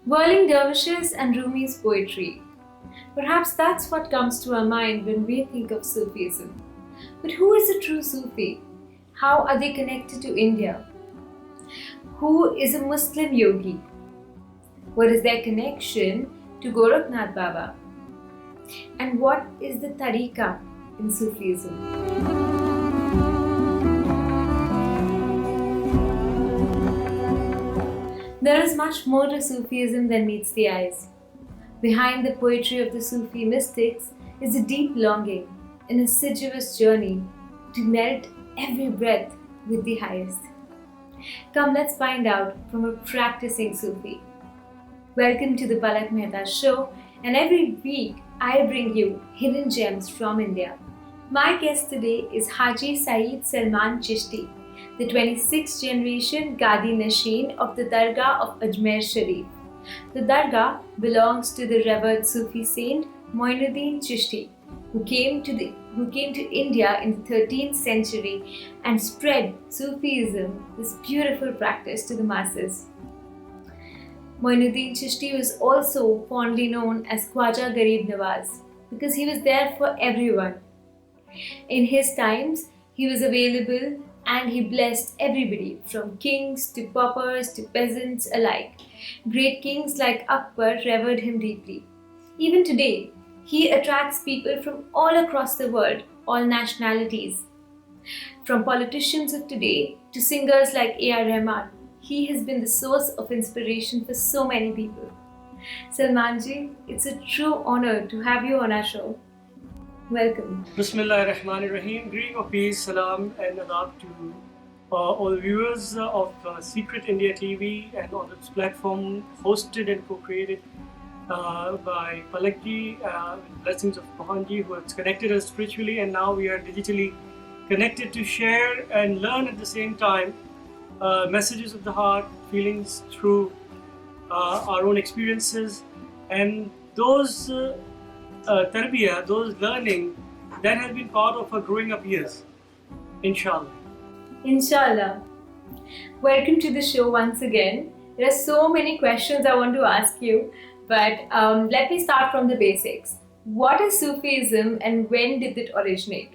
Whirling dervishes and Rumi's poetry. Perhaps that's what comes to our mind when we think of Sufism. But who is a true Sufi? How are they connected to India? Who is a Muslim yogi? What is their connection to Gorakhnath Baba? And what is the tariqa in Sufism? There is much more to Sufism than meets the eyes. Behind the poetry of the Sufi mystics is a deep longing, an assiduous journey to merit every breath with the highest. Come, let's find out from a practicing Sufi. Welcome to the Palak Mehta Show, and every week I bring you hidden gems from India. My guest today is Haji Sayed Salman Chisty, the 26th generation gaddi nashin of the Dargah of Ajmer Sharif. The Dargah belongs to the revered Sufi saint Moinuddin Chisty, who came to India in the 13th century and spread Sufism, this beautiful practice, to the masses. Moinuddin Chisty was also fondly known as Khwaja Gareeb Nawaaz because he was there for everyone. In his times, he was available and he blessed everybody from kings to paupers to peasants alike. Great kings like Akbar revered him deeply. Even today, he attracts people from all across the world, all nationalities. From politicians of today to singers like A.R. Rahman, he has been the source of inspiration for so many people. Salmanji, it's a true honor to have you on our show. Welcome. Bismillahirrahmanirrahim. Greeting of peace, salam, and adab to all viewers of Secret India TV and on this platform, hosted and co-created by Palakji, with blessings of Mohanji, who has connected us spiritually, and now we are digitally connected to share and learn at the same time messages of the heart, feelings through our own experiences, and those tarbiyah, those learning that has been part of our growing up years. Inshallah. Inshallah. Welcome to the show once again. There are so many questions I want to ask you, but let me start from the basics. What is Sufism and when did it originate?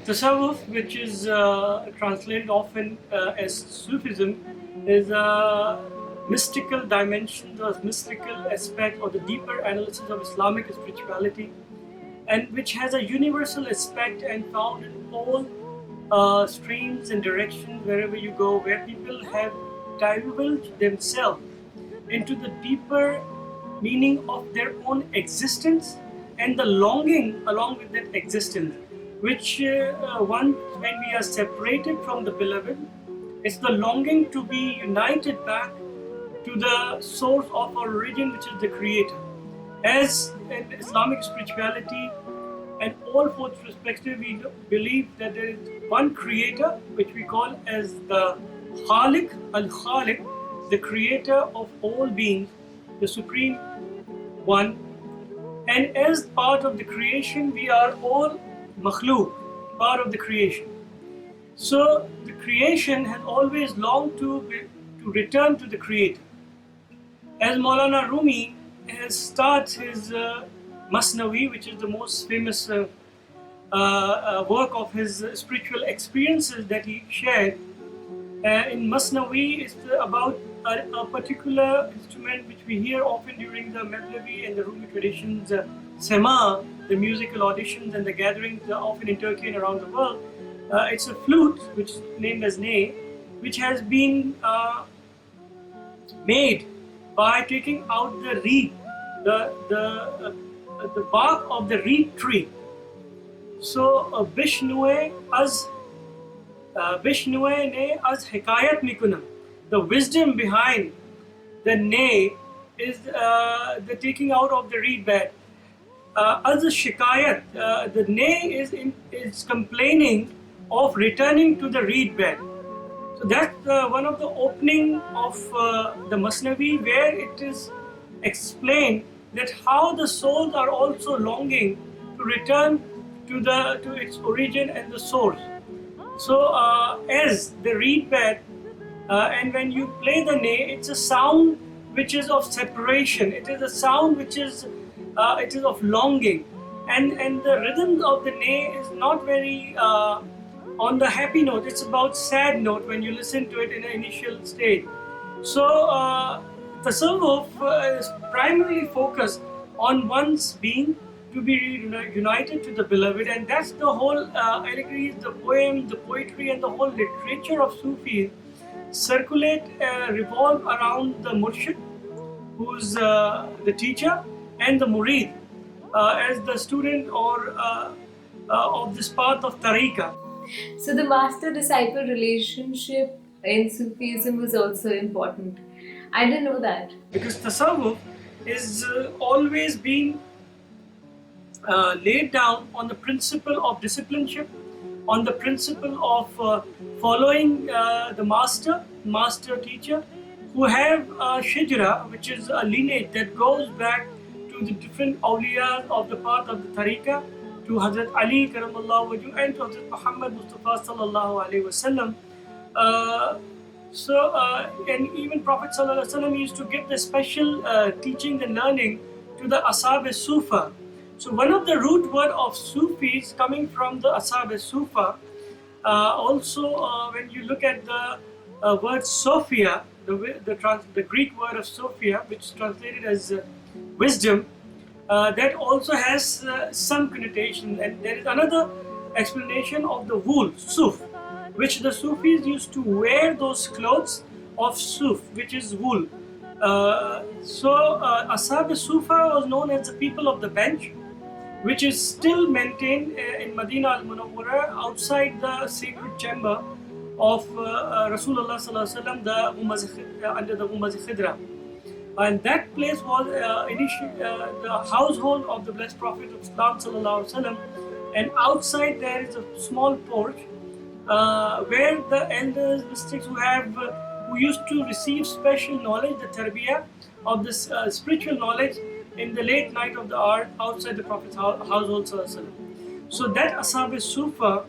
Tasawwuf, which is translated often as Sufism, is a mystical dimension, the mystical aspect or the deeper analysis of Islamic spirituality, and which has a universal aspect and found in all streams and directions wherever you go, where people have divulged themselves into the deeper meaning of their own existence and the longing along with that existence, which once when we are separated from the beloved, it's the longing to be united back to the source of our origin, which is the Creator. As in Islamic spirituality and all four perspectives, we believe that there is one Creator, which we call as the Khalik, Al-Khalik, the Creator of all beings, the Supreme One. And as part of the creation, we are all makhluk, part of the creation. So the creation has always longed to return to the Creator. As Maulana Rumi has started his Masnavi, which is the most famous work of his spiritual experiences that he shared. In Masnavi, it's about a particular instrument which we hear often during the Mevlevi and the Rumi traditions, Sema, the musical auditions and the gatherings often in Turkey and around the world. It's a flute, which is named as ney, which has been made by taking out the reed, the bark of the reed tree. So Bishnue ne az hikayat nikunam. The wisdom behind the ney is the taking out of the reed bed. As a shikayat, the ney is complaining of returning to the reed bed. So that's one of the opening of the Masnavi, where it is explained that how the souls are also longing to return to its origin and the source. So as the reed bed, and when you play the nay, it's a sound which is of separation. It is a sound which is it is of longing, and the rhythm of the nay is not very on the happy note. It's about sad note when you listen to it in an initial stage. So tasawwuf is primarily focused on one's being to be united to the beloved, and that's the whole allegories, the poem, the poetry, and the whole literature of Sufi circulate, revolve around the murshid, who's the teacher, and the murid as the student or of this path of tariqah. So the master-disciple relationship in Sufism was also important. I didn't know that. Because tasawwuf is always being laid down on the principle of discipleship, on the principle of following the master teacher, who have a shijra, which is a lineage that goes back to the different awliya of the path of the tariqah, to Hazrat Ali karamallahu wajhu, and to Hazrat Muhammad Mustafa sallallahu alaihi wasallam. And even Prophet sallallahu alaihi wasallam used to give the special teaching and learning to the Ashab Sufa. So one of the root word of Sufis coming from the Ashab Sufa. Also, when you look at the word Sophia, the Greek word of Sophia, which is translated as wisdom, that also has some connotation. And there is another explanation of the wool, suf, which the Sufis used to wear those clothes of suf, which is wool. Ashab Sufa was known as the people of the bench, which is still maintained in Medina al-Munawwara outside the sacred chamber of Rasulullah sallallahu alaihi wasallam, under the Umaz Khidra. And that place was the household of the blessed Prophet of Islam sallallahu alaihi wasallam. And outside there is a small porch where the elders, mystics who used to receive special knowledge, the tarbiyah of this spiritual knowledge in the late night of the hour outside the Prophet's household sallallahu alaihi wasallam. So that Ashab Sufa,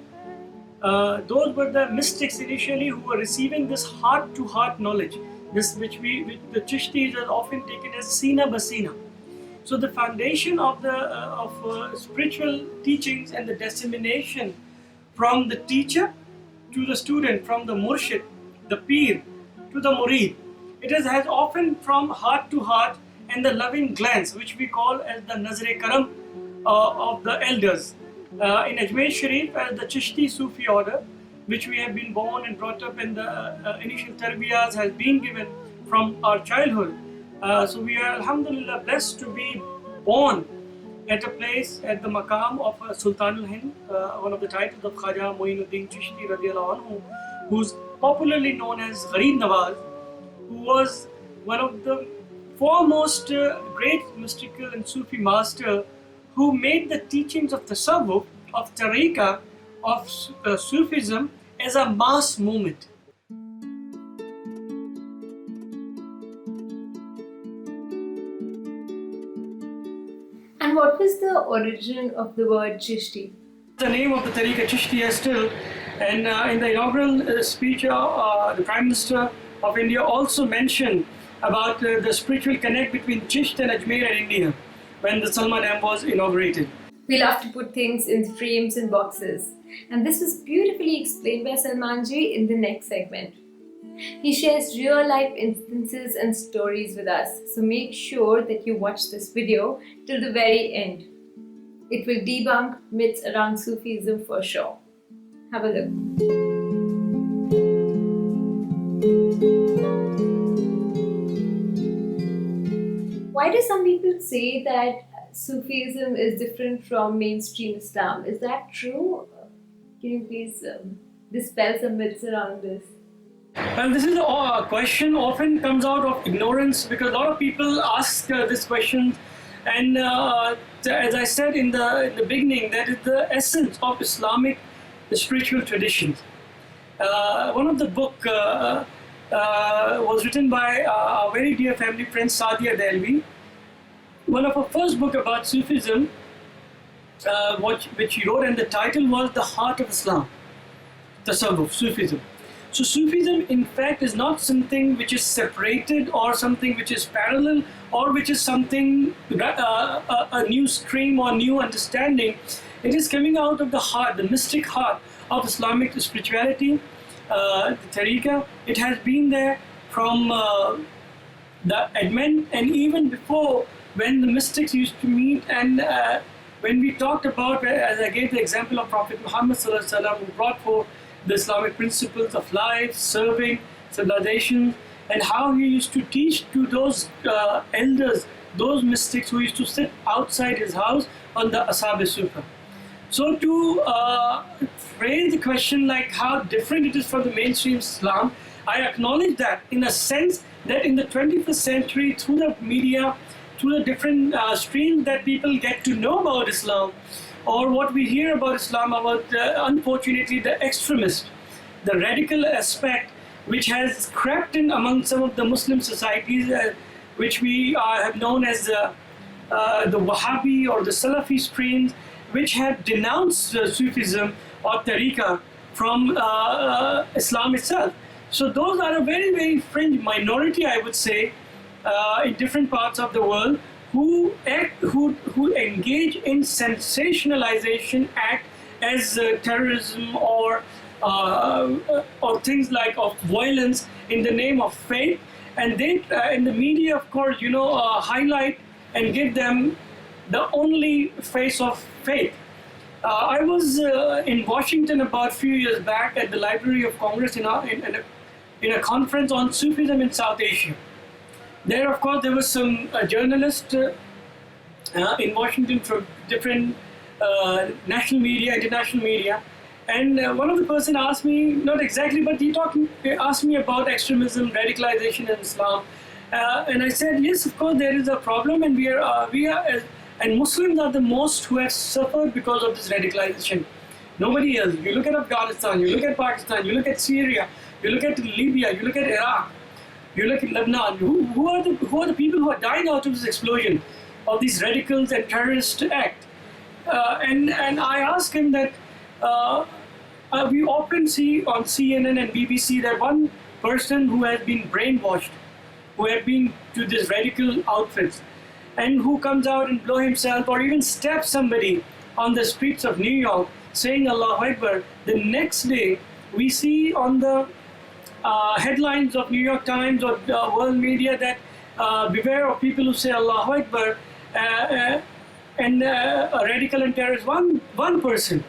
those were the mystics initially who were receiving this heart-to-heart knowledge, this which the Chishtis are often taken as Sina Basina. So the foundation of the spiritual teachings and the dissemination from the teacher to the student, from the murshid, the peer, to the murid, it has often from heart to heart, and the loving glance, which we call as the Nazre Karam of the elders. In Ajmer Sharif, as the Chishti Sufi order, which we have been born and brought up in the initial tarbiyahs has been given from our childhood. So we are alhamdulillah blessed to be born at a place at the maqam of Sultan al-Hind, one of the titles of Khaja Moinuddin Chisty radiallahu anhu, who's popularly known as Gareeb Nawaaz, who was one of the foremost great mystical and Sufi master who made the teachings of tasawwuf, of tariqah, of Sufism as a mass movement. And what was the origin of the word Chishti? The name of the tariqah Chishtiya still, and in the inaugural speech, the Prime Minister of India also mentioned about the spiritual connect between Chisht and Ajmer and India when the Salman Dam was inaugurated. We love to put things in frames and boxes, and this was beautifully explained by Salmanji in the next segment. He shares real life instances and stories with us, so make sure that you watch this video till the very end. It will debunk myths around Sufism for sure. Have a look. Why do some people say that Sufism is different from mainstream Islam? Is that true? Can you please dispel some myths around this? Well, this is a question often comes out of ignorance, because a lot of people ask this question, and as I said in the beginning, that is the essence of Islamic spiritual traditions. One of the book was written by our very dear family friend Sadia Delvi. One of her first book about Sufism, which he wrote, and the title was The Heart of Islam. tasawwuf, Sufism. So Sufism in fact is not something which is separated or something which is parallel or which is something, a new stream or new understanding. It is coming out of the heart, the mystic heart of Islamic spirituality, the tariqah. It has been there from the advent and even before, when the mystics used to meet, and when we talked about, as I gave the example of Prophet Muhammad sallallahu alaihi wasallam, who brought forth the Islamic principles of life, serving, civilization, and how he used to teach to those elders, those mystics who used to sit outside his house on the Ashab-e-Sufa. So to phrase the question like how different it is from the mainstream Islam, I acknowledge that in a sense that in the 21st century, through the media, through the different streams that people get to know about Islam, or what we hear about Islam, about unfortunately the extremist, the radical aspect which has crept in among some of the Muslim societies, which we have known as the Wahhabi or the Salafi streams, which have denounced Sufism or tariqah from Islam itself. So those are a very, very fringe minority, I would say, in different parts of the world, who engage in sensationalization, act as terrorism or things like of violence in the name of faith, and they in the media, of course, highlight and give them the only face of faith. I was in Washington about a few years back at the Library of Congress in a conference on Sufism in South Asia. There, of course, there was some journalists in Washington from different national media, international media, and one of the person asked me, not exactly, but he asked me about extremism, radicalization in Islam, and I said, yes, of course, there is a problem, and we are, and Muslims are the most who have suffered because of this radicalization. Nobody else. You look at Afghanistan, you look at Pakistan, you look at Syria, you look at Libya, you look at Iraq, you look at Lebanon. Who are the people who are dying out of this explosion of these radicals and terrorist act? And I asked him that we often see on CNN and BBC that one person who has been brainwashed, who have been to these radical outfits, and who comes out and blow himself or even stab somebody on the streets of New York saying Allahu Akbar, the next day we see on the headlines of New York Times or world media that beware of people who say Allahu Akbar, and a radical and terrorist, one person.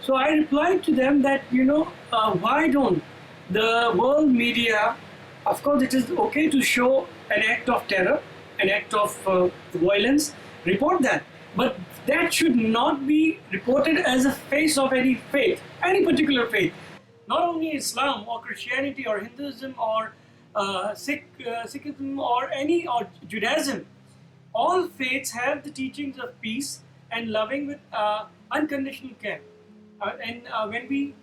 So I replied to them that, why don't the world media, of course it is okay to show an act of terror, an act of violence, report that. But that should not be reported as a face of any faith, any particular faith. Not only Islam or Christianity or Hinduism or Sikhism or Judaism. All faiths have the teachings of peace and loving with unconditional care. And when we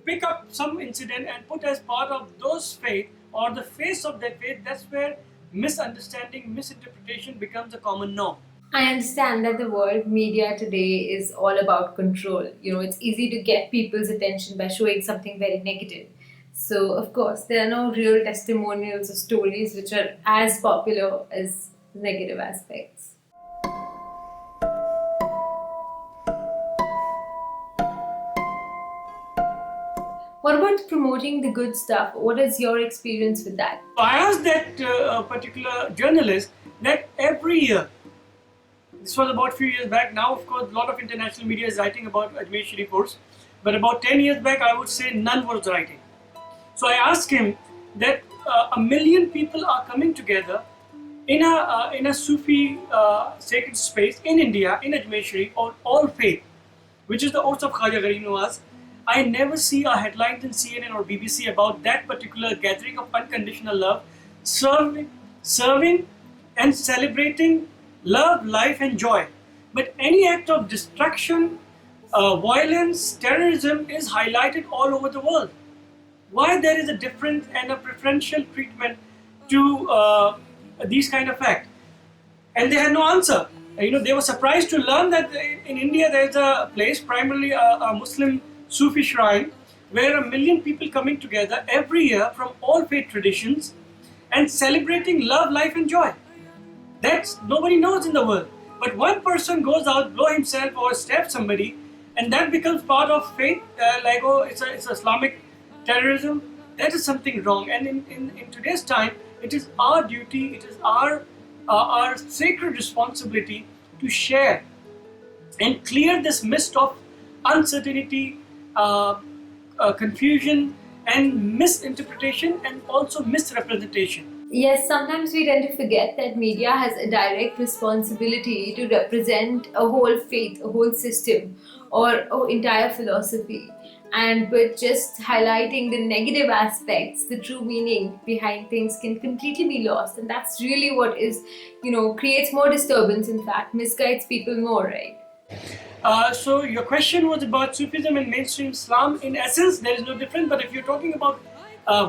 pick up some incident and put as part of those faith or the face of that faith, that's where misunderstanding, misinterpretation becomes a common norm. I understand that the world media today is all about control. It's easy to get people's attention by showing something very negative. So, of course, there are no real testimonials or stories which are as popular as negative aspects. What about promoting the good stuff? What is your experience with that? I asked that particular journalist that every year, this was about a few years back. Now, of course, a lot of international media is writing about Ajmer Sharif course, but about 10 years back, I would say none was writing. So I asked him that 1 million people are coming together in a Sufi sacred space in India, in Ajmer Sharif, on all faith, which is the oath of Khaja Gareeb Nawaaz. I never see a headlines in CNN or BBC about that particular gathering of unconditional love, serving and celebrating love, life and joy. But any act of destruction, violence, terrorism is highlighted all over the world. Why there is a difference and a preferential treatment to these kind of acts? And they had no answer. They were surprised to learn that in India there is a place, primarily a Muslim Sufi shrine, where 1 million people coming together every year from all faith traditions and celebrating love, life and joy. That's nobody knows in the world. But one person goes out, blow himself or stab somebody, and that becomes part of faith, like, oh, it's Islamic terrorism. That is something wrong. And in today's time, it is our duty, it is our sacred responsibility to share and clear this mist of uncertainty, confusion, and misinterpretation, and also misrepresentation. Yes, sometimes we tend to forget that media has a direct responsibility to represent a whole faith, a whole system, or entire philosophy. And with just highlighting the negative aspects, the true meaning behind things can completely be lost. And that's really what is, creates more disturbance, in fact, misguides people more, right? So your question was about Sufism and mainstream Islam. In essence, there is no difference. But if you're talking about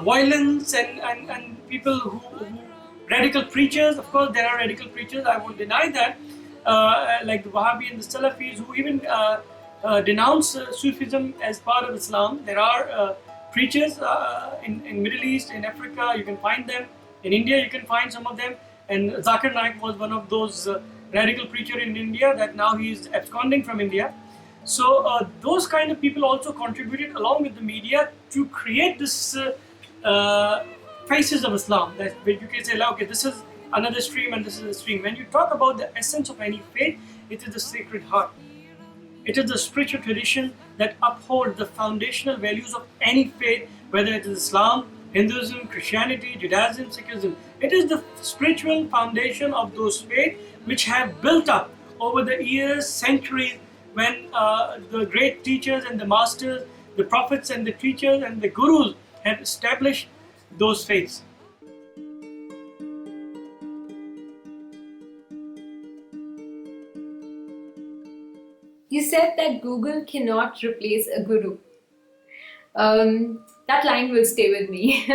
violence and people who radical preachers, of course there are radical preachers, I won't deny that, like the Wahhabi and the Salafis, who even denounce Sufism as part of Islam. There are preachers in Middle East, in Africa, you can find them. In India, you can find some of them. And Zakir Naik was one of those radical preacher in India that now he is absconding from India. So those kind of people also contributed along with the media to create this faces of Islam, that you can say, okay, this is another stream and this is a stream. When you talk about the essence of any faith, it is the Sacred Heart. It is the spiritual tradition that upholds the foundational values of any faith, whether it is Islam, Hinduism, Christianity, Judaism, Sikhism. It is the spiritual foundation of those faiths which have built up over the years, centuries, when the great teachers and the masters, the prophets and the teachers and the gurus have established those faiths. You said that Google cannot replace a guru. That line will stay with me.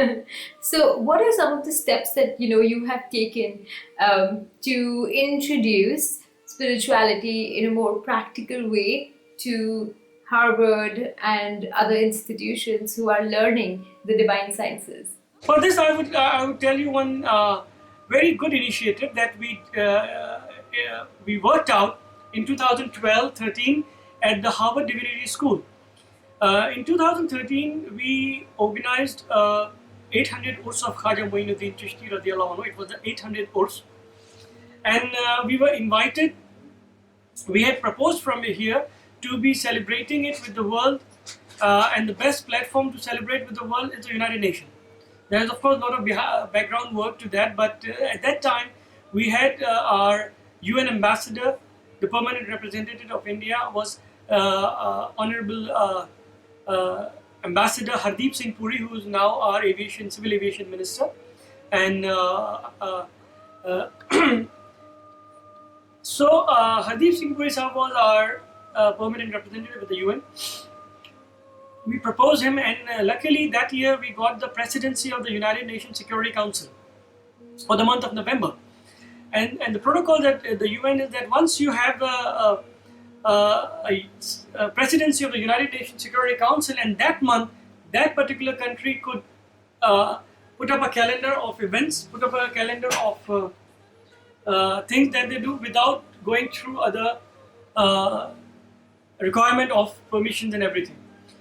So, what are some of the steps that you have taken to introduce spirituality in a more practical way to Harvard and other institutions who are learning the divine sciences? For this, I would tell you one very good initiative that we worked out in 2012-13 at the Harvard Divinity School. In 2013, we organized 800 Urs of Khaja Moinuddin Chisty radiallahu anhu. It was the 800 Urs, and we were invited. We had proposed from here to be celebrating it with the world, and the best platform to celebrate with the world is the United Nations. There is, of course, a lot of background work to that, but at that time, we had our UN ambassador, the permanent representative of India was Honorable Ambassador Hardeep Singh Puri, who is now our civil aviation minister, and so Hardeep Singh Puri Sahab was our permanent representative at the UN. We proposed him, and luckily that year we got the presidency of the United Nations Security Council for the month of November. And the protocol that the UN is that once you have a presidency of the United Nations Security Council, and that month, that particular country could put up a calendar of events, put up a calendar of things that they do without going through other requirement of permissions and everything.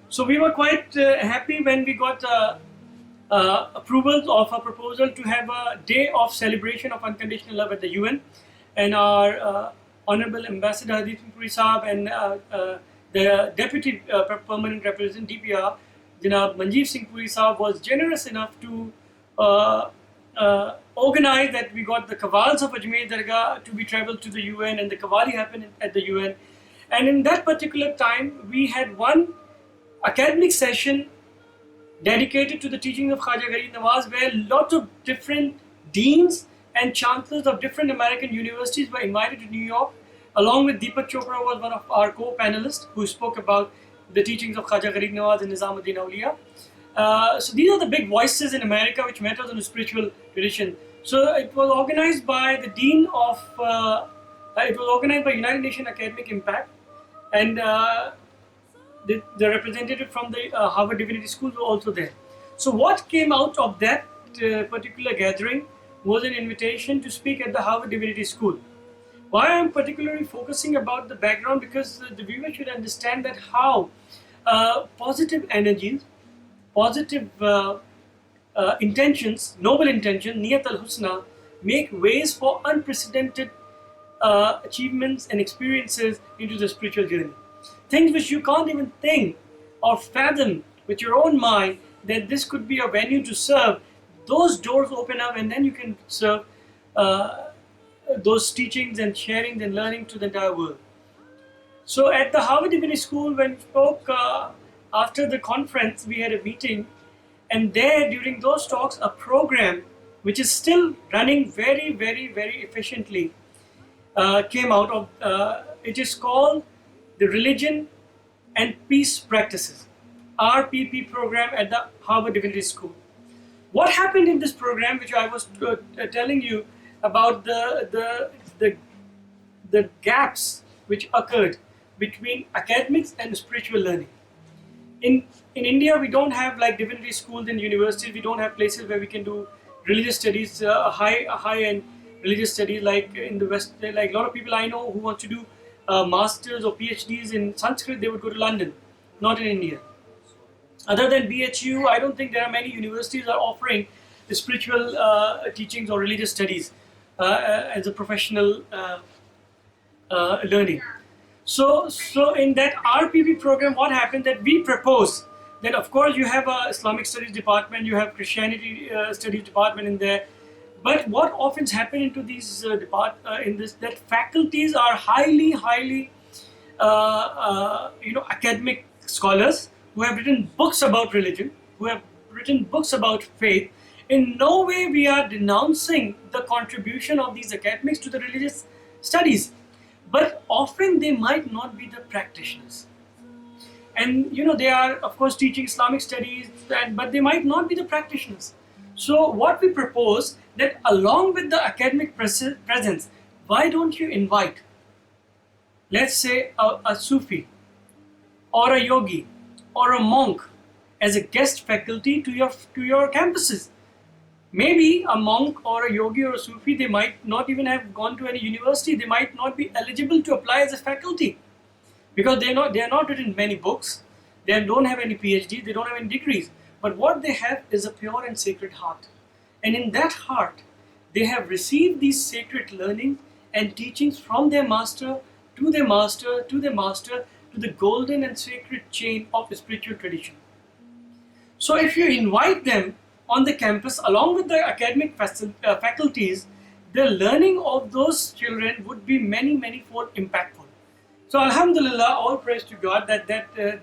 So we were quite happy when we got approval of a proposal to have a day of celebration of unconditional love at the UN, and our Honorable Ambassador Hardeep Singh Puri Sahab and the Deputy Permanent Representative DPR, Janab Manjeev Singh Puri Sahab, was generous enough to organize that we got the Qawwals of Ajmer Dargah to be traveled to the UN, and the Qawwali happened at the UN. And in that particular time, we had one academic session dedicated to the teaching of Khaja Gareeb Nawaaz, where lots of different deans and chancellors of different American universities were invited to New York, along with Deepak Chopra was one of our co-panelists who spoke about the teachings of Khaja Gareeb Nawaaz and Nizamuddin Awliya. So these are the big voices in America which matters on the spiritual tradition. So it was organized by the dean of, it was organized by United Nations Academic Impact, and the representative from the Harvard Divinity School were also there. So what came out of that particular gathering was an invitation to speak at the Harvard Divinity School. Why I'm particularly focusing about the background, because the viewer should understand that how positive energies, positive intentions, noble intention, niyat al-husna, make ways for unprecedented achievements and experiences into the spiritual journey. Things which you can't even think or fathom with your own mind that this could be a venue to serve, those doors open up and then you can serve those teachings and sharing and learning to the entire world. So at the Harvard Divinity School, when we spoke after the conference, we had a meeting, and there during those talks, a program which is still running very, very, very efficiently came out of. It is called the Religion and Peace Practices, RPP program at the Harvard Divinity School. What happened in this program, which I was telling you about the gaps which occurred between academics and spiritual learning. In India, we don't have like divinity schools and universities. We don't have places where we can do religious studies, high-end religious studies like in the West. Like a lot of people I know who want to do masters or PhDs in Sanskrit, they would go to London, not in India. Other than BHU, I don't think there are many universities that are offering the spiritual teachings or religious studies as a professional learning. So in that RPP program, what happened that we proposed that of course you have a Islamic studies department, you have Christianity studies department in there, but what often happens into these that faculties are highly academic scholars who have written books about religion, who have written books about faith. In no way we are denouncing the contribution of these academics to the religious studies, but often they might not be the practitioners. And they are of course teaching Islamic studies, but they might not be the practitioners. So what we propose that along with the academic presence, why don't you invite, let's say, a Sufi or a yogi or a monk as a guest faculty to your campuses? Maybe a monk or a yogi or a Sufi, they might not even have gone to any university. They might not be eligible to apply as a faculty because they are not written many books. They don't have any PhD. They don't have any degrees. But what they have is a pure and sacred heart. And in that heart, they have received these sacred learning and teachings from their master to their master to their master to the golden and sacred chain of the spiritual tradition. So if you invite them on the campus along with the academic faculties, the learning of those children would be many fold impactful. So Alhamdulillah, all praise to God that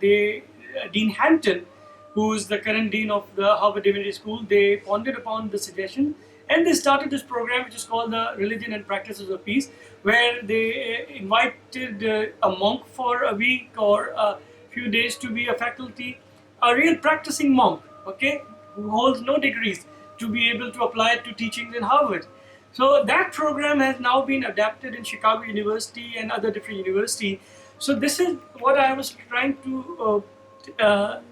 Dean Hampton, who is the current dean of the Harvard Divinity School, they pondered upon the suggestion and they started this program which is called the Religion and Practices of Peace, where they invited a monk for a week or a few days to be a faculty, a real practicing monk, okay, who holds no degrees, to be able to apply it to teachings in Harvard. So that program has now been adapted in Chicago University and other different universities. So this is what I was trying to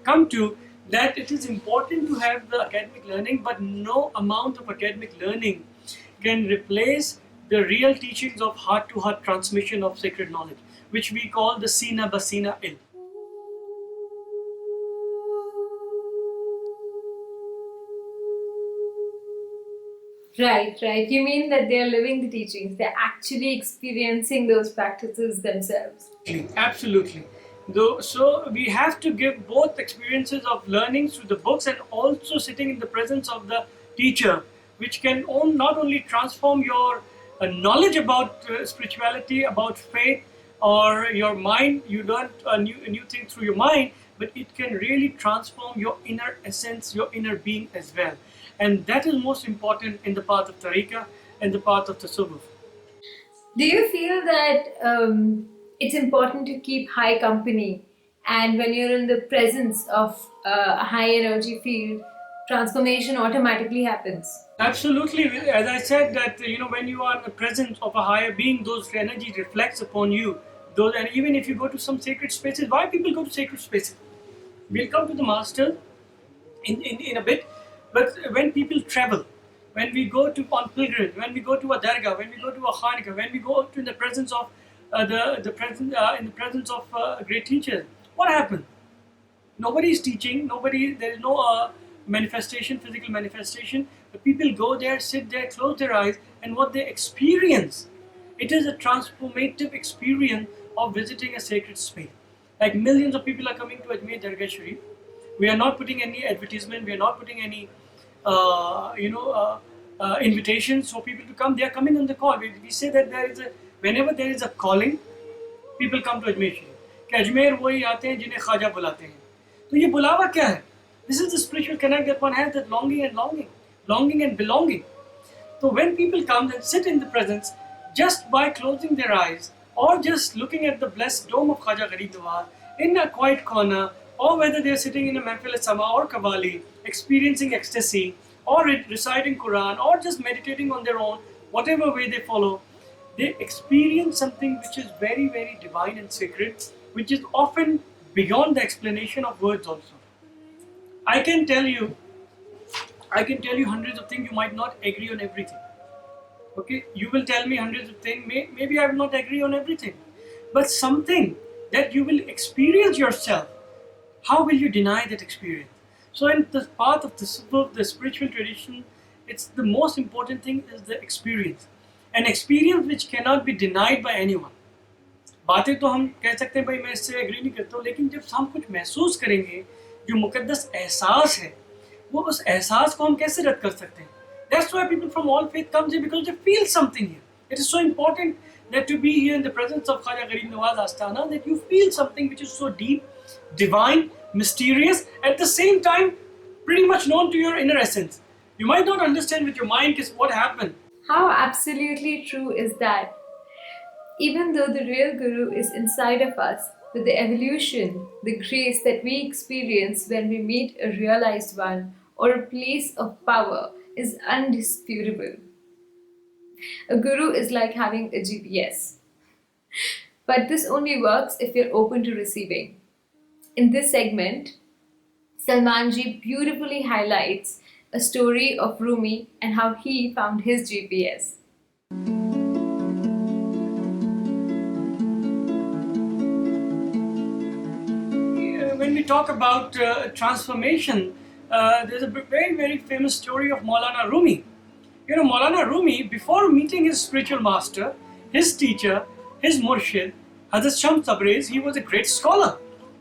come to, that it is important to have the academic learning, but no amount of academic learning can replace the real teachings of heart-to-heart transmission of sacred knowledge, which we call the Sina Basina ilm. Right. You mean that they're living the teachings, they're actually experiencing those practices themselves. Absolutely. So we have to give both experiences of learning through the books and also sitting in the presence of the teacher, which can not only transform your knowledge about spirituality, about faith, or your mind, you learn a new thing through your mind, but it can really transform your inner essence, your inner being as well. And that is most important in the path of Tariqah and the path of Tasawwuf. Do you feel that it's important to keep high company, and when you're in the presence of a high energy field, transformation automatically happens? Absolutely. As I said that, when you are in the presence of a higher being, those energy reflects upon you those, and even if you go to some sacred spaces, why people go to sacred spaces? We'll come to the master in a bit, but when people travel, when we go to on pilgrimage, when we go to a dargah, when we go to a khanqah, when we go to in the presence of in the presence of a great teacher, what happens? Nobody is teaching. Nobody. There is no manifestation, physical manifestation. But people go there, sit there, close their eyes, and what they experience, it is a transformative experience of visiting a sacred space. Like millions of people are coming to Ajmer Dargah Sharif. We are not putting any advertisement. We are not putting any, invitations for people to come. They are coming on the call. We say that whenever there is a calling, people come to Ajmer Sharif. कि अजमेर वही आते हैं जिन्हें ख्वाजा बुलाते हैं. तो ये बुलावा क्या है? This is the spiritual connect that one has, that longing and belonging. So when people come and sit in the presence, just by closing their eyes or just looking at the blessed dome of Khaja Gareeb Nawaaz in a quiet corner, or whether they are sitting in a Mahfil Sama or Qawwali, experiencing ecstasy, or reciting Quran, or just meditating on their own, whatever way they follow, they experience something which is very, very divine and sacred, which is often beyond the explanation of words also. I can tell you hundreds of things. You might not agree on everything. Okay, you will tell me hundreds of things. Maybe I will not agree on everything, but something that you will experience yourself, how will you deny that experience? So in the path of the spiritual tradition, it's the most important thing is the experience, an experience which cannot be denied by anyone. बातें तो हम कह सकते हैं भाई मैं इससे agree नहीं करता हूँ, लेकिन जब हम कुछ महसूस करेंगे, जो मुकद्दस एहसास है, वो उस एहसास को हम कैसे रद्द कर सकते हैं? That's why people from all faith comes here, because they feel something here. It is so important that to be here in the presence of Khaja Gareeb Nawaaz Astana, that you feel something which is so deep, divine, mysterious, at the same time pretty much known to your inner essence. You might not understand with your mind what happened. How absolutely true is that? Even though the real Guru is inside of us, but the evolution, the grace that we experience when we meet a realized one or a place of power is undisputable. A Guru is like having a GPS. But this only works if you're open to receiving. In this segment, Salmanji beautifully highlights a story of Rumi and how he found his GPS. When we talk about transformation, there's a very, very famous story of Maulana Rumi. You know, Maulana Rumi, before meeting his spiritual master, his teacher, his murshid, Hazrat Shams Tabriz, he was a great scholar,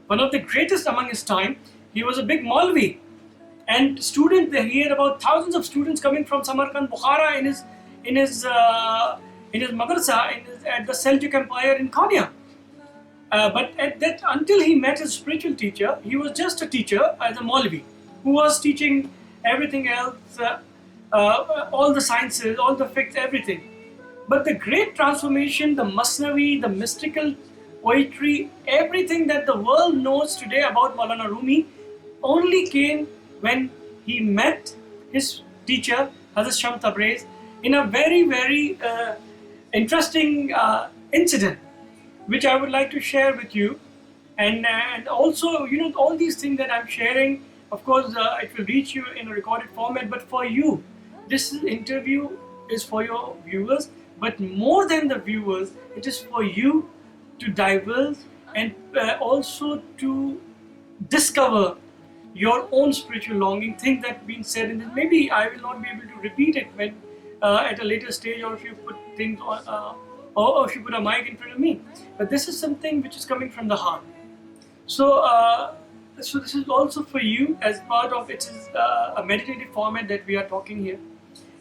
one of the greatest among his time. He was a big Maulvi, and students. He had about thousands of students coming from Samarkand, Bukhara, in his madrasa at the Seljuk Empire in Konya. But until he met his spiritual teacher, he was just a teacher as a Maulvi, who was teaching everything else, all the sciences, all the fiqh, everything. But the great transformation, the masnavi, the mystical poetry, everything that the world knows today about Maulana Rumi only came when he met his teacher, Hazrat Shams Tabriz, in a very, very interesting incident, which I would like to share with you. And also, you know, all these things that I'm sharing, of course, it will reach you in a recorded format, but for you, this interview is for your viewers, but more than the viewers, it is for you to divulge and also to discover your own spiritual longing, things that have been said in this. Maybe I will not be able to repeat it when at a later stage, or if you put things on, or if you put a mic in front of me. But this is something which is coming from the heart. So, so this is also for you as part of it is a meditative format that we are talking here.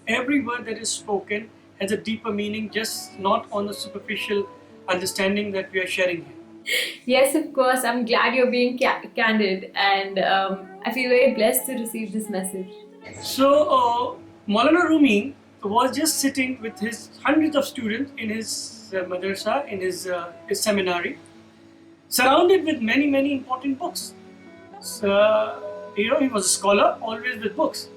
Every word that is spoken has a deeper meaning, just not on the superficial understanding that we are sharing here. Yes, of course. I'm glad you're being candid, and I feel very blessed to receive this message. So, Maulana Rumi was just sitting with his hundreds of students in his madrasa, in his seminary, surrounded with many, many important books. So, you know, he was a scholar, always with books.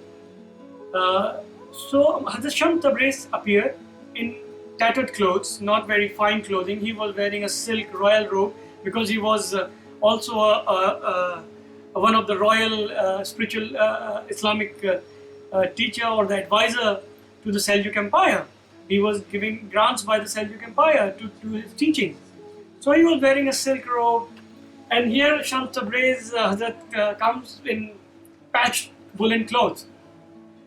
So Hazrat Shams Tabriz appeared in tattered clothes, not very fine clothing. He was wearing a silk royal robe because he was also one of the royal spiritual Islamic teacher or the advisor to the Seljuk Empire. He was giving grants by the Seljuk Empire to his teaching. So he was wearing a silk robe, and here Shams Tabriz Hazrat comes in patched woolen clothes,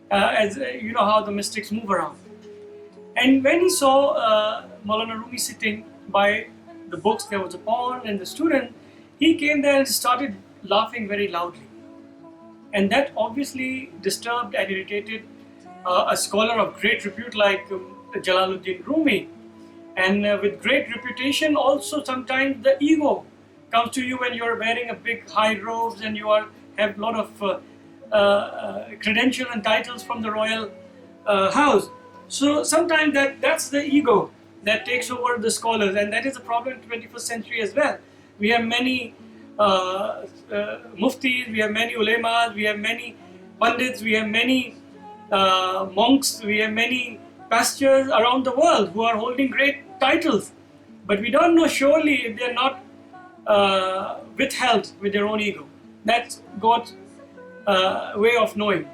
as you know how the mystics move around. And when he saw Maulana Rumi sitting by the books, there was a pawn and the student, he came there and started laughing very loudly. And that obviously disturbed and irritated a scholar of great repute like Jalaluddin Rumi. And with great reputation, also sometimes the ego comes to you when you are wearing a big high robes and you have a lot of credentials and titles from the royal house. So sometimes that's the ego that takes over the scholars, and that is a problem in the 21st century as well. We have many muftis, we have many ulemas, we have many pandits, we have many monks, we have many pastors around the world who are holding great titles, but we don't know surely if they are not withheld with their own ego. That's God's way of knowing.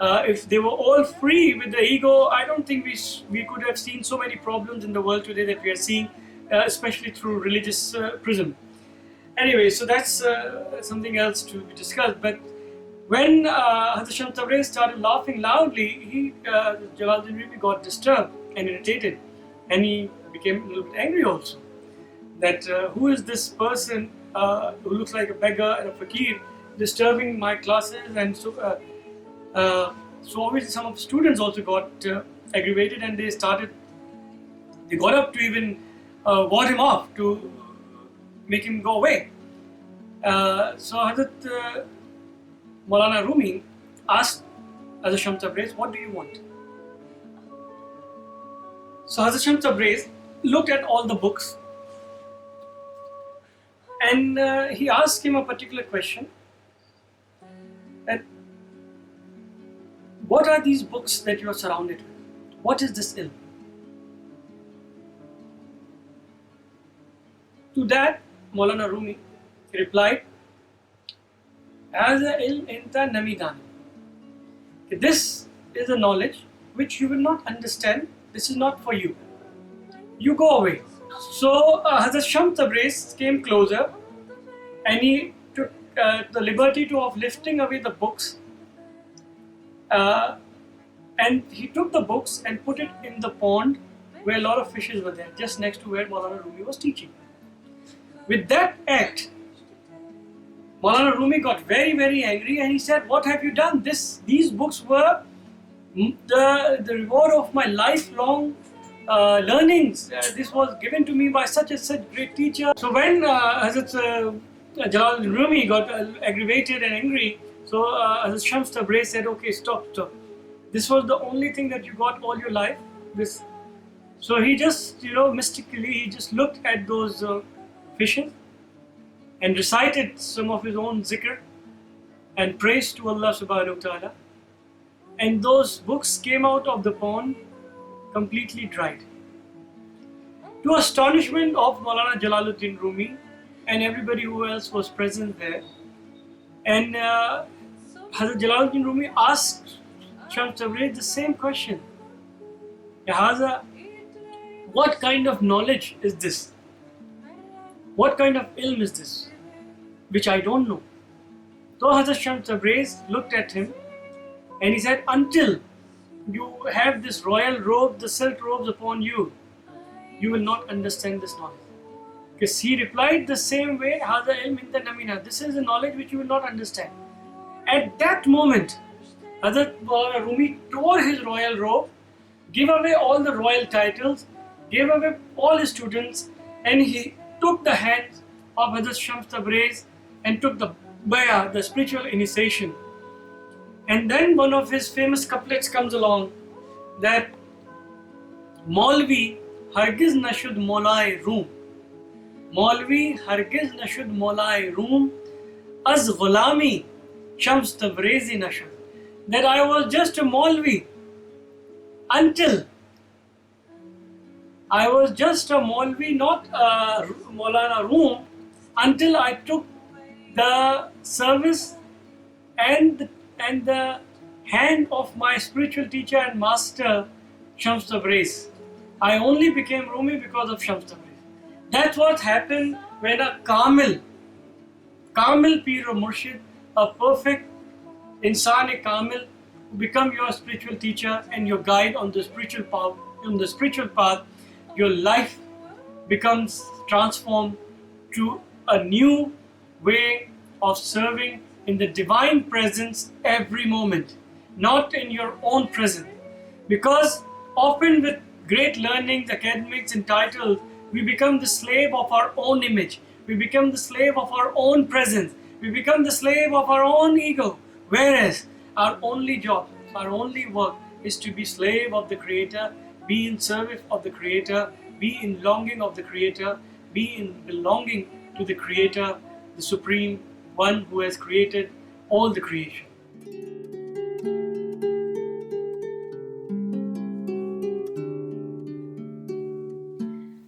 If they were all free with the ego, I don't think we could have seen so many problems in the world today that we are seeing, especially through religious prism. Anyway, so that's something else to be discussed. But when Hazrat Shams Tabriz started laughing loudly, Jalaluddin Rumi got disturbed and irritated, and he became a little bit angry also. That who is this person who looks like a beggar and a fakir disturbing my classes? And so obviously some of the students also got aggravated, and they got up to even ward him off, to make him go away. So Hazrat Maulana Rumi asked Hazrat Shams Tabriz, what do you want? So Hazrat Shams Tabriz looked at all the books, and he asked him a particular question, that what are these books that you are surrounded with? What is this ilm? To that, Maulana Rumi replied, Haza ilm inta namidani. This is a knowledge which you will not understand. This is not for you. You go away. So Hazrat Shams Tabriz came closer, and he took the liberty of lifting away the books. And he took the books and put it in the pond where a lot of fishes were there, just next to where Maulana Rumi was teaching. With that act, Maulana Rumi got very, very angry, and he said, what have you done? These books were the reward of my lifelong learnings. This was given to me by such and such great teacher. So when Hazrat Jalaluddin Rumi got aggravated and angry, so Hazrat Shams Tabriz said, okay, stop. This was the only thing that you got all your life? This. So he just, mystically, he just looked at those fishes and recited some of his own zikr and praise to Allah subhanahu wa ta'ala. And those books came out of the pond completely dried. To astonishment of Maulana Jalaluddin Rumi and everybody who else was present there. And Hazrat Jalaluddin Rumi asked Shams Tabriz the same question. Haza, what kind of knowledge is this? What kind of ilm is this? Which I don't know. So Hazrat Shams Tabriz looked at him and he said, until you have this royal robe, the silk robes upon you, you will not understand this knowledge. Because he replied the same way, Haza ilm inta namina. This is a knowledge which you will not understand. At that moment, Hazrat Rumi tore his royal robe, gave away all the royal titles, gave away all his students, and he took the hands of Hazrat Shams Tabriz and took the bayah, the spiritual initiation. And then one of his famous couplets comes along that Maulvi hargiz nashud Maulai Room. Maulvi hargiz nashud Maulai Room az ghulami Shams Tabrizi nashud. That I was just a Maulvi until I was just a Maulvi, not a Maulana Room, until I took the service and the hand of my spiritual teacher and master, Shams Tabriz. I only became Rumi because of Shams Tabriz. That's what happened when a Kamil Pir or Murshid, a perfect Insan Kamil, become your spiritual teacher and your guide on the spiritual path. On the spiritual path, your life becomes transformed to a new way of serving in the divine presence every moment, not in your own presence. Because often with great learnings, academics, and titles, we become the slave of our own image. We become the slave of our own presence. We become the slave of our own ego. Whereas our only job, our only work is to be slave of the Creator, be in service of the Creator, be in longing of the Creator, be in belonging to the Creator, the Supreme One who has created all the creation.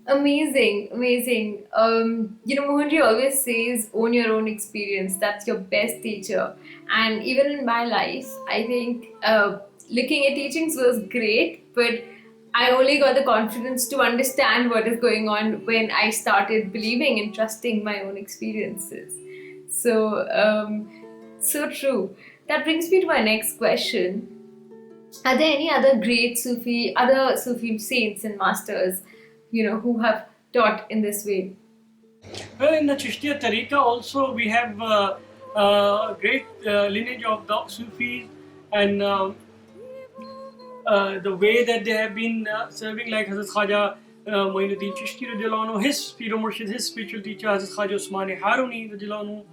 Amazing, amazing. Mohanji always says, own your own experience. That's your best teacher. And even in my life, I think looking at teachings was great, but I only got the confidence to understand what is going on when I started believing and trusting my own experiences. So true. That brings me to my next question. Are there any other great other Sufi saints and masters, who have taught in this way? Well, in the Chishtiya Tariqa also we have a great lineage of the Sufis and the way that they have been serving, like Hazrat Khaja Moinuddin Chisty radiallahu anhu, his Pir Murshid, his spiritual teacher Hazrat Khaja Usmani Haruni radiallahu anhu,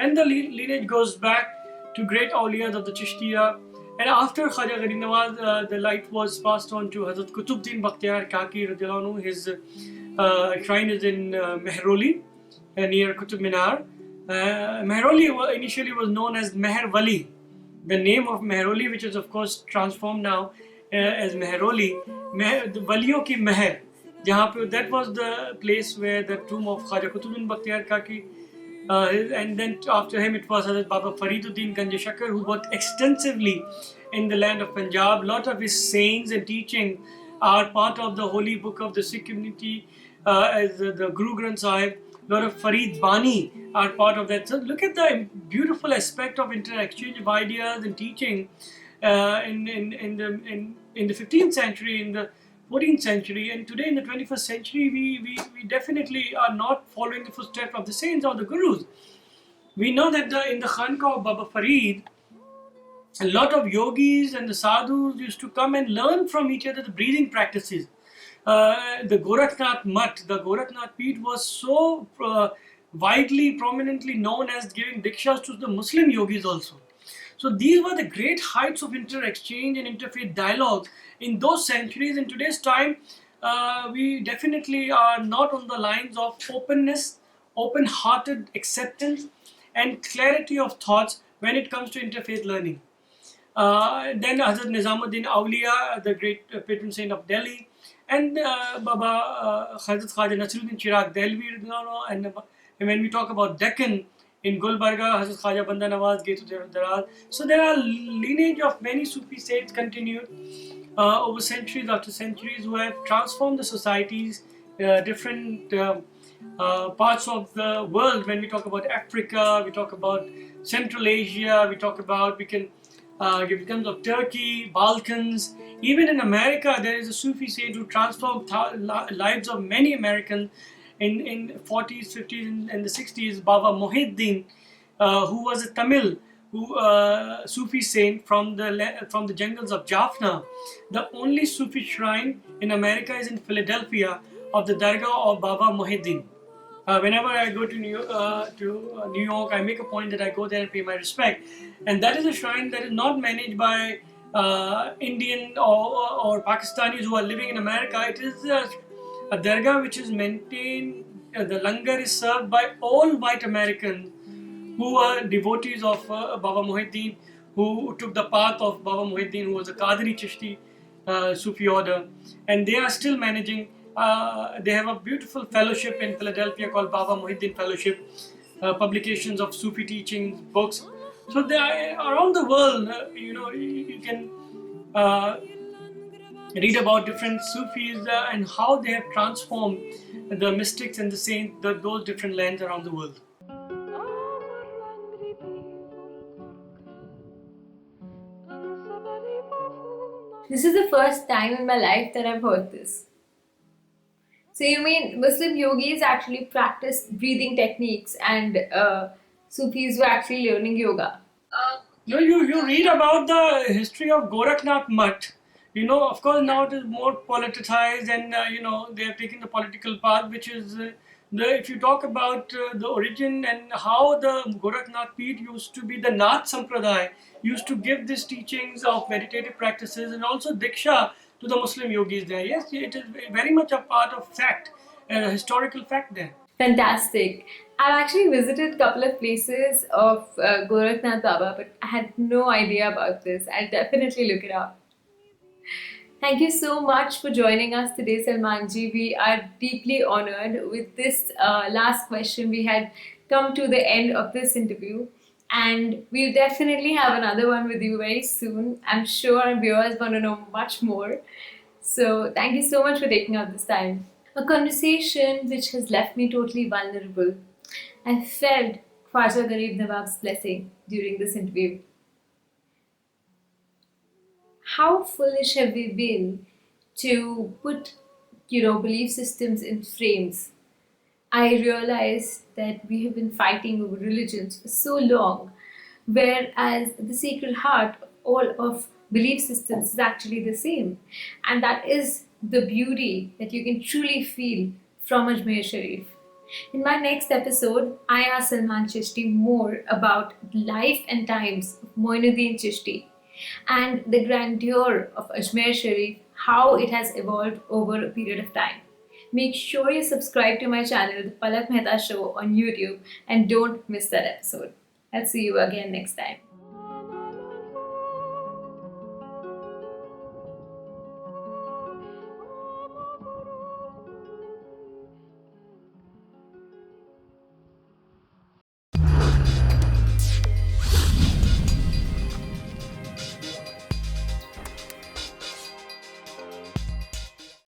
and the lineage goes back to great awliyas of the Chishtiya. And after Khaja Gareeb Nawaaz, the light was passed on to Hazrat Qutubuddin Bakhtiyar Kaki radiallahu anhu. His shrine is in Mehroli, near Qutub Minar. Mehroli initially was known as Meher Wali. The name of Mehroli, which is of course transformed now as Mehroli, the Waliyon ki Meher. That was the place where the tomb of Khaja Qutubuddin Bakhtiyar Kaki, and then after him it was Hazrat Baba Fariduddin Ganj Shakar, who worked extensively in the land of Punjab. A lot of his sayings and teaching are part of the holy book of the Sikh community, as the Guru Granth Sahib. A lot of Farid Bani are part of that. So look at the beautiful aspect of inter-exchange of ideas and teaching in the 15th century, in the 14th century, and today in the 21st century, we definitely are not following the footsteps of the saints or the gurus. We know that in the Khanqa of Baba Farid, a lot of yogis and the sadhus used to come and learn from each other the breathing practices. The Gorakhnath Mutt, the Gorakhnath Peeth was so widely, prominently known as giving dikshas to the Muslim yogis also. So these were the great heights of inter-exchange and interfaith dialogue in those centuries. In today's time, we definitely are not on the lines of openness, open-hearted acceptance, and clarity of thoughts when it comes to interfaith learning. Then Hazrat Nizamuddin Awliya, the great patron saint of Delhi, and Baba Hazrat Khaja Nasruddin Chirag Delhi, and when we talk about Deccan, in Gulbarga, Hazrat Khaja Banda Nawaz, Gate Daraz. So there are lineage of many Sufi saints continued over centuries after centuries, who have transformed the societies, different parts of the world. When we talk about Africa, we talk about Central Asia, we can give terms of Turkey, Balkans. Even in America, there is a Sufi saint who transformed lives of many Americans in 40s, 50s, and the 60s. Baba Moinuddin, who was a Tamil Sufi saint from the jungles of Jaffna. The only Sufi shrine in America is in Philadelphia of the Dargah of Baba Moinuddin. Whenever I go to New York, I make a point that I go there and pay my respect. And that is a shrine that is not managed by Indian or Pakistanis who are living in America. It is a dargah which is maintained, the langar is served by all white Americans who are devotees of Baba Moinuddin, who took the path of Baba Moinuddin, who was a Qadri Chishti Sufi order. And they are still managing They have a beautiful fellowship in Philadelphia called Baba Moinuddin Fellowship, publications of Sufi teachings, books. So they are around the world. You can read about different Sufis and how they have transformed the mystics and the saints, those different lands around the world. This is the first time in my life that I've heard this. So you mean Muslim yogis actually practice breathing techniques and Sufis were actually learning yoga? You read about the history of Gorakhnath Mutt. Of course, now it is more politicized, and they have taken the political path, which is if you talk about the origin and how the Gorakhnath Peeth used to be, the Nath Sampradaya used to give these teachings of meditative practices and also Diksha to the Muslim yogis there. Yes, it is very much a part of fact, a historical fact there. Fantastic. I've actually visited a couple of places of Gorakhnath Baba, but I had no idea about this. I'll definitely look it up. Thank you so much for joining us today, Salmanji. We are deeply honored. With this last question, we had come to the end of this interview, and we'll definitely have another one with you very soon. I'm sure our viewers want to know much more. So, thank you so much for taking out this time. A conversation which has left me totally vulnerable. I felt Khwaja Gareeb Nawaaz's blessing during this interview. How foolish have we been to put, belief systems in frames? I realized that we have been fighting over religions for so long, whereas the sacred heart of all of belief systems is actually the same. And that is the beauty that you can truly feel from Ajmer Sharif. In my next episode, I ask Salman Chisty more about the life and times of Moinuddin Chisty and the grandeur of Ajmer Sharif, how it has evolved over a period of time. Make sure you subscribe to my channel, The Palak Mehta Show on YouTube, and don't miss that episode. I'll see you again next time.